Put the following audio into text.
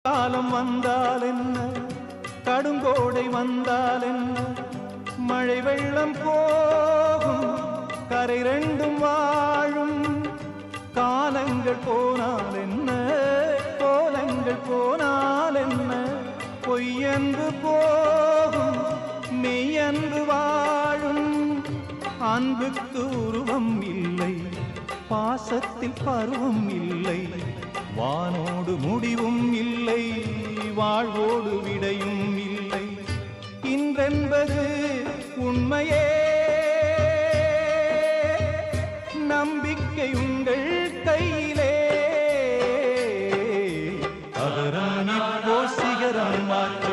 காலம் வந்தால் என்ன, கடுங்கோடை வந்தால் என்ன, மழை வெள்ளம் போகும், கரை ரெண்டும் வாழும். காலங்கள் போனால் என்ன, கோலங்கள் போனால் என்ன, பொய்யன்று போகும், மெய்யன்று வாழும். அன்புக்கு உருவம் இல்லை, பாசத்தில் பருவம் இல்லை, வானோடு முடிவும் இல்லை, வாழ்வோடு விடையும் இல்லை. இன்றென்பது உண்மையே, நம்பிக்கை உங்கள் கையிலே. அகரம் இப்போ சிகரம் மாற்ற